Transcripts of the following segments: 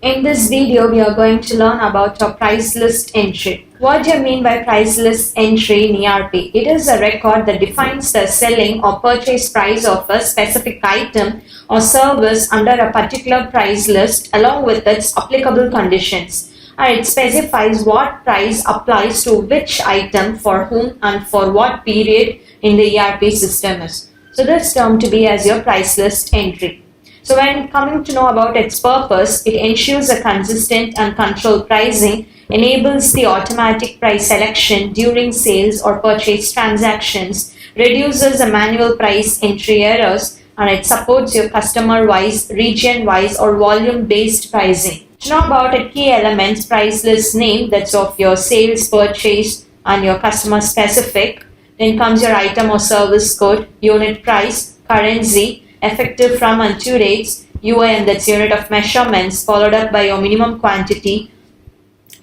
In this video, we are going to learn about a price list entry. What do you mean by price list entry in ERP? It is a record that defines the selling or purchase price of a specific item or service under a particular price list along with its applicable conditions. And it specifies what price applies to which item for whom and for what period in the ERP system is. So this term to be as your price list entry. So when coming to know about its purpose, it ensures a consistent and controlled pricing, enables the automatic price selection during sales or purchase transactions, reduces the manual price entry errors, and it supports your customer-wise, region-wise, or volume-based pricing. To know about its key elements, price list name, that's of your sales, purchase, and your customer specific. Then comes your item or service code, unit price, currency, effective from and to dates, UIN, that's unit of measurements, followed up by your minimum quantity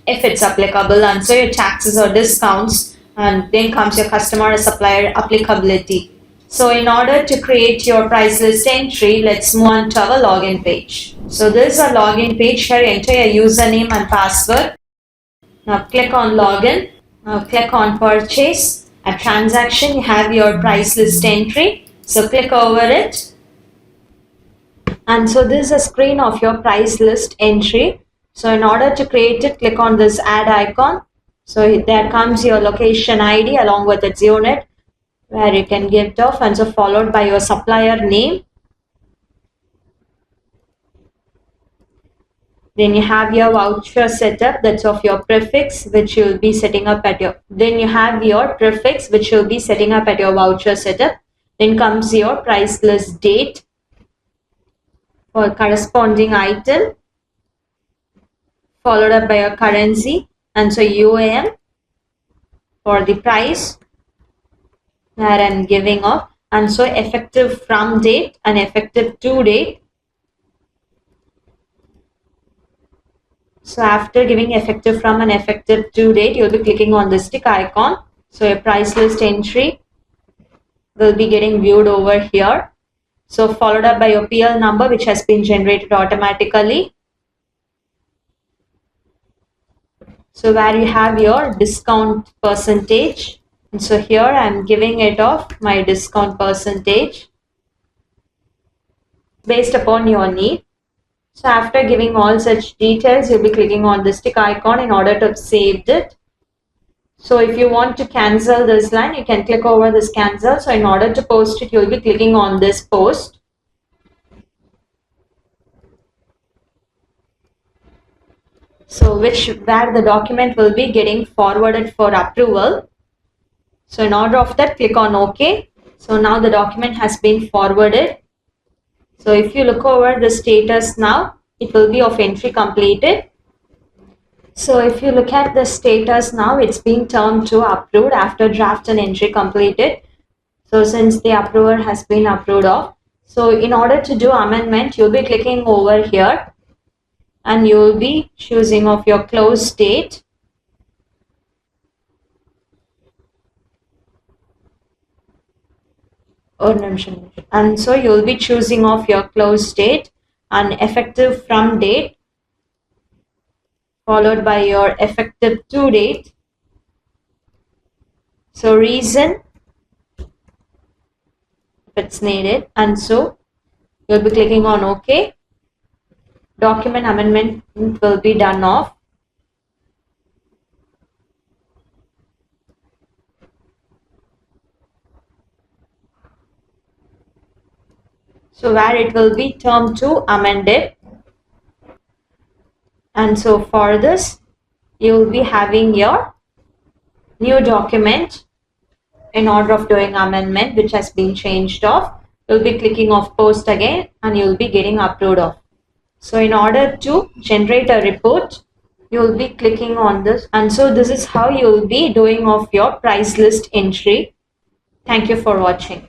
if it's applicable, and so your taxes or discounts, and then comes your customer or supplier applicability. So in order to create your price list entry, let's move on to our login page. So this is a login page. Here enter your username and password. Now click on login. Now click on purchase. A transaction, you have your price list entry. So click over it. And so this is a screen of your price list entry. So in order to create it, click on this add icon. So there comes your location ID along with its unit where you can give it off, and so followed by your supplier name. Then you have your voucher setup, that's of your prefix which you will be setting up at your, then you have your prefix which you will be setting up at your voucher setup. Then comes your price list date for corresponding item, followed up by your currency, and so UAM for the price that I'm giving off, and so effective from date and effective to date. So after giving effective from and effective to date, you'll be clicking on the stick icon. So your price list entry will be getting viewed over here. So followed up by your PL number which has been generated automatically. So where you have your discount percentage. And so here I am giving it off my discount percentage based upon your need. So after giving all such details, you'll be clicking on the stick icon in order to save it. So if you want to cancel this line, you can click over this cancel. So in order to post it, you'll be clicking on this post. So where the document will be getting forwarded for approval. So in order of that, click on OK. So now the document has been forwarded. So if you look over the status now, it will be of entry completed. So if you look at the status now, it's been turned to approved after draft and entry completed. So since the approver has been approved of. So in order to do amendment, you'll be clicking over here and you'll be choosing of your close date. And so you'll be choosing of your close date and effective from date, followed by your effective to date. So reason if it's needed, and so you'll be clicking on OK. Document amendment will be done off. So where it will be turned to amended. And so for this, you will be having your new document in order of doing amendment which has been changed off. You'll be clicking off post again and you'll be getting approved of. So in order to generate a report, you'll be clicking on this. And so this is how you'll be doing of your price list entry. Thank you for watching.